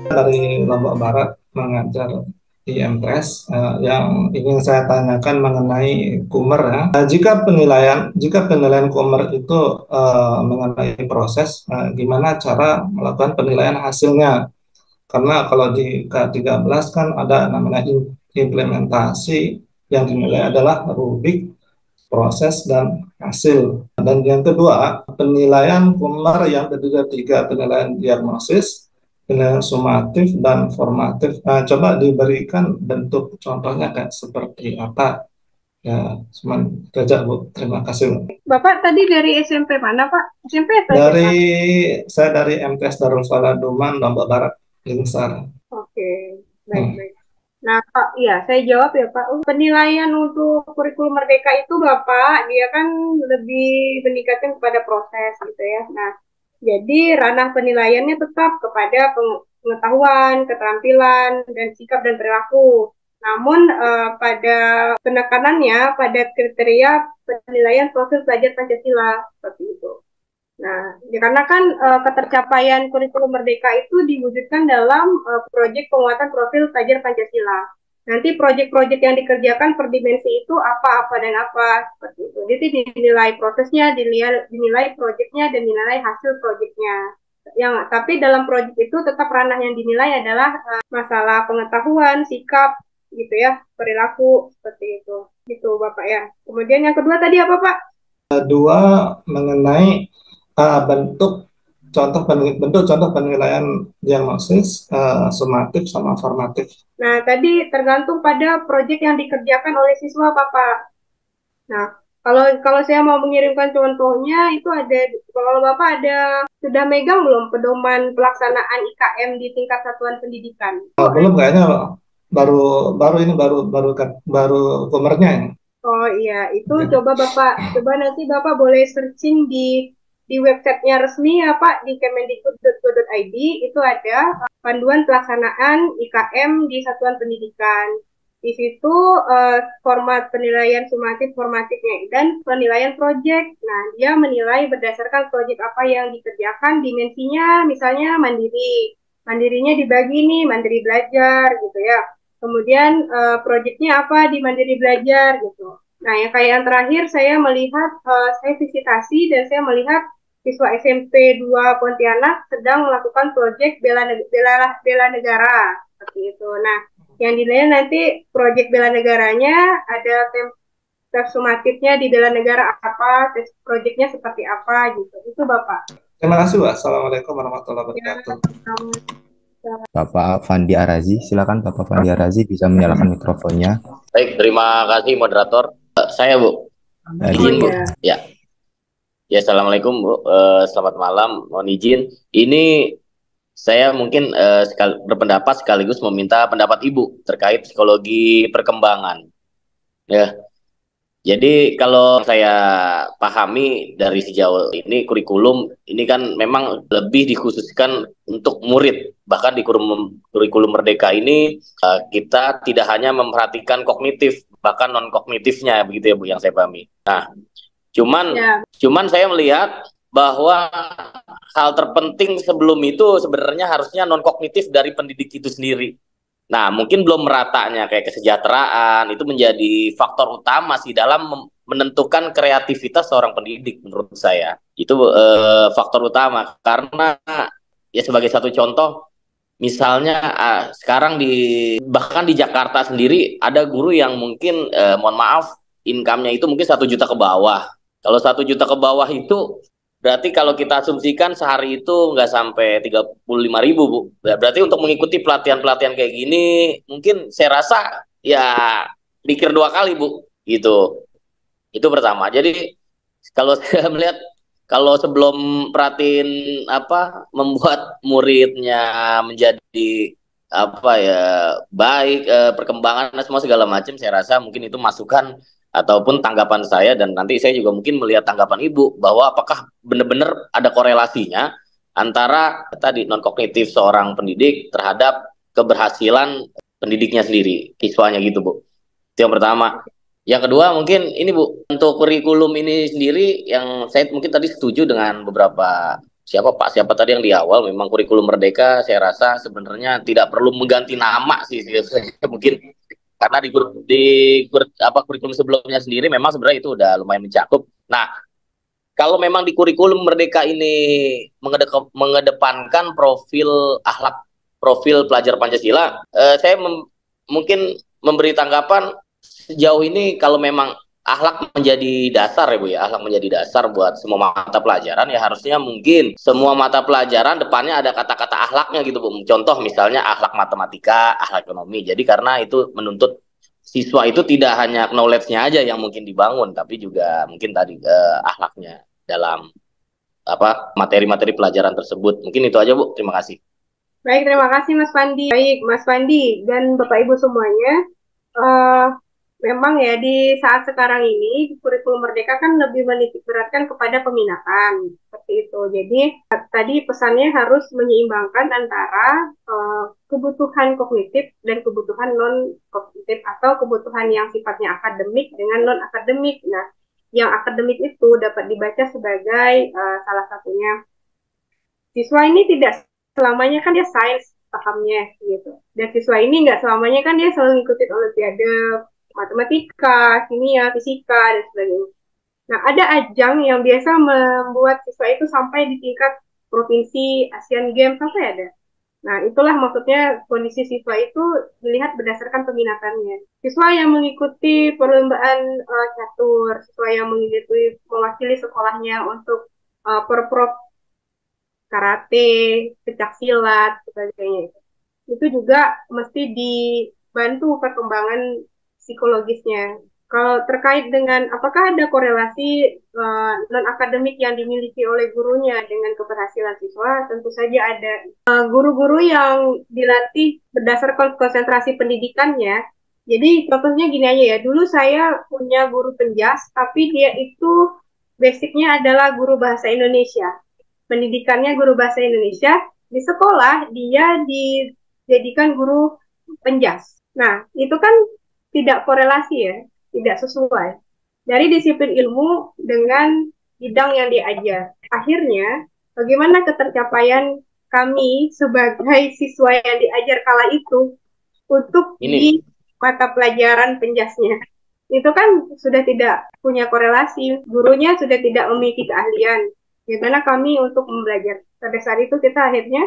dari Lombok Barat mengajar di MTS. Yang ingin saya tanyakan mengenai Kumer ya. Jika penilaian Kumer itu mengenai proses, gimana cara melakukan penilaian hasilnya? Karena kalau di K13 kan ada namanya implementasi, yang dinilai adalah rubrik, proses, dan hasil. Dan yang kedua, penilaian Kumar yang terdiri dari tiga: penilaian diagnosis, penilaian sumatif, dan formatif. Nah, coba diberikan bentuk contohnya kayak seperti apa? Ya, cuman itu aja, Bu. Terima kasih, Bu. Bapak tadi dari SMP mana, Pak? SMP atau SMA? Dari saya dari MTS Darul Falah Duman, Lombok Barat, Lingsar. Oke, Hmm. baik-baik. Nah, Pak, iya, saya jawab ya, Pak. Penilaian untuk kurikulum Merdeka itu, Bapak, dia kan lebih meningkatkan kepada proses gitu ya. Nah, jadi ranah penilaiannya tetap kepada pengetahuan, keterampilan, dan sikap dan perilaku. Namun, pada penekanannya pada kriteria penilaian proses belajar Pancasila, seperti itu. Nah, karena kan ketercapaian kurikulum Merdeka itu diwujudkan dalam proyek penguatan profil pelajar Pancasila. Nanti proyek-proyek yang dikerjakan per dimensi itu apa dan apa seperti itu. Jadi dinilai prosesnya, dinilai proyeknya, dan dinilai hasil proyeknya. Yang tapi dalam proyek itu tetap ranah yang dinilai adalah masalah pengetahuan, sikap, gitu ya, perilaku seperti itu. Gitu Bapak ya. Kemudian yang kedua tadi apa Pak? Dua, mengenai bentuk bentuk contoh penilaian diagnosis, sumatif sama formatif. Nah, tadi tergantung pada proyek yang dikerjakan oleh siswa, Bapak. Nah, kalau saya mau mengirimkan contohnya, itu ada, kalau Bapak sudah megang belum pedoman pelaksanaan IKM di tingkat satuan pendidikan? Belum kayaknya, baru baru ini baru baru baru komernya ini. Oh iya, itu Oke. coba nanti Bapak boleh searching di websitenya resmi ya Pak, di kemendikbud.go.id, itu ada panduan pelaksanaan IKM di satuan pendidikan. Di situ format penilaian sumatif formatifnya dan penilaian proyek. Nah, dia menilai berdasarkan proyek apa yang dikerjakan, dimensinya misalnya mandiri. Mandirinya dibagi nih, mandiri belajar gitu ya. Kemudian proyeknya apa di Mandiri Belajar gitu. Nah, yang kayak yang terakhir saya melihat, saya visitasi dan saya melihat siswa SMP 2 Pontianak sedang melakukan proyek bela negara seperti itu. Nah, yang dinilai nanti proyek bela negaranya ada tes sumatifnya di bela negara apa, tes proyeknya seperti apa gitu. Itu Bapak. Terima kasih, Pak. Assalamualaikum warahmatullahi Ya, wabarakatuh. Bapak Fandi Arazi, silakan Bapak Fandi Arazi bisa menyalakan mikrofonnya. Baik, terima kasih moderator. Saya Bu, oh izin Bu. ya. Ya, ya Assalamualaikum Bu. Selamat malam. Mohon izin. Ini saya mungkin berpendapat sekaligus meminta pendapat Ibu terkait psikologi perkembangan. Ya, jadi kalau saya pahami dari sejauh ini kurikulum ini kan memang lebih dikhususkan untuk murid. Bahkan di kurikulum Merdeka ini kita tidak hanya memperhatikan kognitif, bahkan non kognitifnya begitu ya Bu yang saya pahami. Nah, cuman Ya. cuman saya melihat bahwa hal terpenting sebelum itu sebenarnya harusnya non kognitif dari pendidik itu sendiri. Nah, mungkin belum meratanya kayak kesejahteraan itu menjadi faktor utama sih dalam menentukan kreativitas seorang pendidik menurut saya. Itu faktor utama karena ya sebagai satu contoh misalnya sekarang bahkan di Jakarta sendiri ada guru yang mungkin mohon maaf income-nya itu mungkin 1 juta ke bawah. Kalau 1 juta ke bawah itu berarti kalau kita asumsikan sehari itu nggak sampai 35.000 Bu. Berarti untuk mengikuti pelatihan-pelatihan kayak gini mungkin saya rasa ya pikir 2 kali Bu gitu. Itu pertama. Jadi kalau saya melihat kalau sebelum perhatiin membuat muridnya menjadi apa ya baik perkembangan semua segala macam saya rasa mungkin itu masukan ataupun tanggapan saya dan nanti saya juga mungkin melihat tanggapan Ibu bahwa apakah benar-benar ada korelasinya antara tadi non kognitif seorang pendidik terhadap keberhasilan pendidiknya sendiri siswanya gitu Bu. Itu yang pertama. Yang kedua mungkin ini Bu, untuk kurikulum ini sendiri yang saya mungkin tadi setuju dengan beberapa siapa tadi yang di awal, memang kurikulum merdeka saya rasa sebenarnya tidak perlu mengganti nama sih mungkin karena di kurikulum sebelumnya sendiri memang sebenarnya itu udah lumayan mencakup. Nah, kalau memang di kurikulum merdeka ini mengedepankan profil akhlak, profil pelajar Pancasila, saya mungkin memberi tanggapan sejauh ini kalau memang akhlak menjadi dasar ya Bu ya, akhlak menjadi dasar buat semua mata pelajaran ya harusnya mungkin semua mata pelajaran depannya ada kata-kata akhlaknya gitu Bu. Contoh misalnya akhlak matematika, akhlak ekonomi. Jadi karena itu menuntut siswa itu tidak hanya knowledge-nya aja yang mungkin dibangun, tapi juga mungkin tadi akhlaknya dalam materi-materi pelajaran tersebut. Mungkin itu aja Bu. Terima kasih. Baik, terima kasih Mas Pandi. Baik, Mas Pandi dan Bapak Ibu semuanya. Memang ya di saat sekarang ini kurikulum merdeka kan lebih menitik beratkan kepada peminatan seperti itu. Jadi tadi pesannya harus menyeimbangkan antara kebutuhan kognitif dan kebutuhan non kognitif atau kebutuhan yang sifatnya akademik dengan non akademik. Nah, yang akademik itu dapat dibaca sebagai salah satunya siswa ini tidak selamanya kan dia sains pahamnya gitu. Dan siswa ini nggak selamanya kan dia selalu ngikutin olimpiade matematika, kimia, fisika, dan sebagainya. Nah, ada ajang yang biasa membuat siswa itu sampai di tingkat provinsi, Asian Games, sampai ada. Nah, itulah maksudnya kondisi siswa itu dilihat berdasarkan peminatannya. Siswa yang mengikuti perlombaan catur, siswa yang mengikuti mewakili sekolahnya untuk perprov karate, pencak silat, sebagainya. Itu juga mesti dibantu perkembangan psikologisnya. Kalau terkait dengan apakah ada korelasi non-akademik yang dimiliki oleh gurunya dengan keberhasilan siswa, tentu saja ada. Guru-guru yang dilatih berdasarkan konsentrasi pendidikannya, jadi contohnya gini aja ya, dulu saya punya guru penjas, tapi dia itu basicnya adalah guru bahasa Indonesia. Pendidikannya guru bahasa Indonesia, di sekolah dia dijadikan guru penjas. Nah, itu kan tidak korelasi ya, tidak sesuai dari disiplin ilmu dengan bidang yang diajar. Akhirnya, bagaimana ketercapaian kami sebagai siswa yang diajar kala itu untuk di mata pelajaran penjasnya? Itu kan sudah tidak punya korelasi, gurunya sudah tidak memiliki keahlian. Bagaimana kami untuk belajar? Pada saat itu kita akhirnya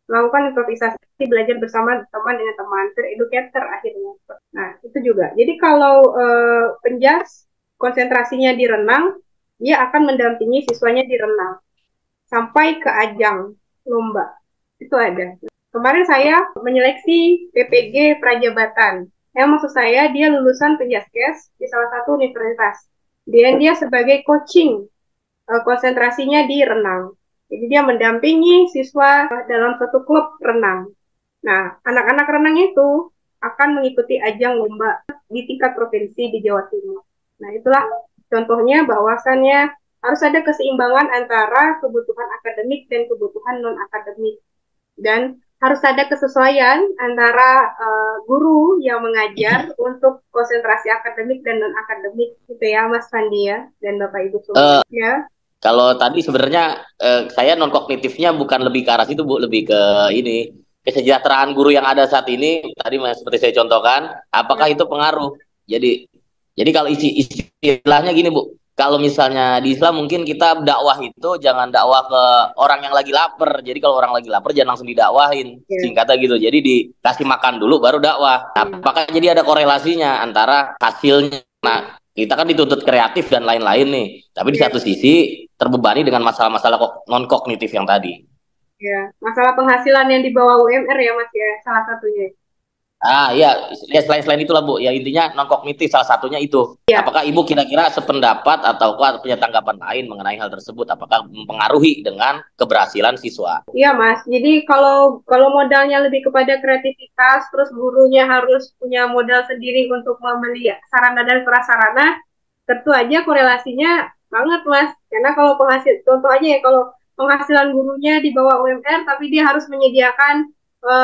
melakukan improvisasi, belajar bersama teman dengan teman, ter-educator akhirnya. Nah, itu juga. Jadi kalau penjas konsentrasinya di renang, dia akan mendampingi siswanya di renang sampai ke ajang lomba. Itu ada. Kemarin saya menyeleksi PPG Prajabatan. Yang maksud saya, dia lulusan penjaskes di salah satu universitas. Dan dia sebagai coaching, konsentrasinya di renang. Jadi dia mendampingi siswa dalam suatu klub renang. Nah, anak-anak renang itu akan mengikuti ajang lomba di tingkat provinsi di Jawa Timur. Nah, itulah contohnya bahwasannya harus ada keseimbangan antara kebutuhan akademik dan kebutuhan non-akademik. Dan harus ada kesesuaian antara guru yang mengajar untuk konsentrasi akademik dan non-akademik. Gitu ya, Mas Fandi ya, dan Bapak Ibu semua. Ya. Kalau tadi sebenarnya saya non kognitifnya bukan lebih ke arah situ Bu, lebih ke ini kesejahteraan guru yang ada saat ini tadi seperti saya contohkan, apakah itu pengaruh? Jadi kalau istilahnya gini Bu, kalau misalnya di Islam mungkin kita dakwah itu jangan dakwah ke orang yang lagi lapar. Jadi kalau orang lagi lapar jangan langsung didakwahin, singkatnya gitu. Jadi dikasih makan dulu baru dakwah. Apakah jadi ada korelasinya antara hasilnya? Nah, kita kan dituntut kreatif dan lain-lain nih. Tapi di satu sisi terbebani dengan masalah-masalah non kognitif yang tadi. Ya, masalah penghasilan yang di bawah UMR ya Mas ya, salah satunya. Iya, ya selain itulah Bu, ya intinya non kognitif salah satunya itu. Ya. Apakah Ibu kira-kira sependapat atau punya tanggapan lain mengenai hal tersebut? Apakah mempengaruhi dengan keberhasilan siswa? Iya Mas, jadi kalau modalnya lebih kepada kreativitas, terus gurunya harus punya modal sendiri untuk membeli sarana dan prasarana, tentu aja korelasinya banget Mas. Karena kalau contoh aja ya, kalau penghasilan gurunya di bawah UMR, tapi dia harus menyediakan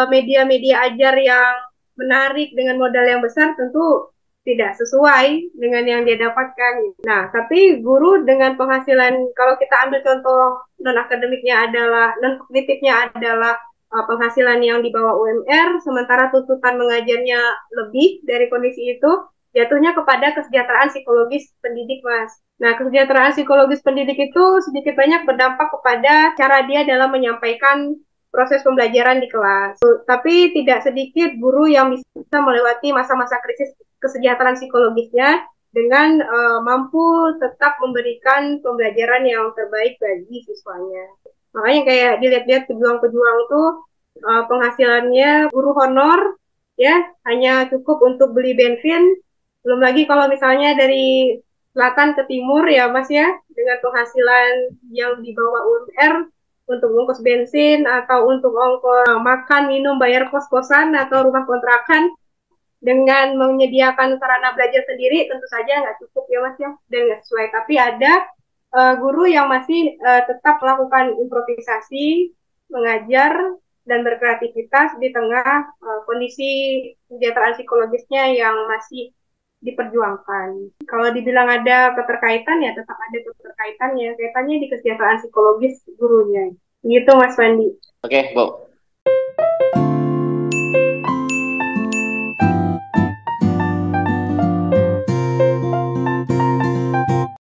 media-media ajar yang menarik dengan modal yang besar, tentu tidak sesuai dengan yang dia dapatkan. Nah, tapi guru dengan penghasilan, kalau kita ambil contoh non-akademiknya adalah, non-kognitifnya adalah penghasilan yang di bawah UMR, sementara tuntutan mengajarnya lebih dari kondisi itu, jatuhnya kepada kesejahteraan psikologis pendidik, Mas. Nah, kesejahteraan psikologis pendidik itu sedikit banyak berdampak kepada cara dia dalam menyampaikan proses pembelajaran di kelas. Tapi tidak sedikit guru yang bisa melewati masa-masa krisis kesejahteraan psikologisnya dengan mampu tetap memberikan pembelajaran yang terbaik bagi siswanya. Makanya kayak dilihat-lihat pejuang-pejuang tuh penghasilannya guru honor ya hanya cukup untuk beli bensin. Belum lagi kalau misalnya dari selatan ke timur ya Mas ya, dengan penghasilan yang di bawah UMR untuk ongkos bensin atau untuk ongkos makan, minum, bayar kos-kosan atau rumah kontrakan, dengan menyediakan sarana belajar sendiri tentu saja nggak cukup ya Mas ya, dan nggak sesuai. Tapi ada guru yang masih tetap melakukan improvisasi, mengajar, dan berkreativitas di tengah kondisi kesejahteraan psikologisnya yang masih diperjuangkan. Kalau dibilang ada keterkaitan ya tetap ada keterkaitannya, kaitannya di kesejahteraan psikologis gurunya. Gitu Mas Fandi. Oke, Bu.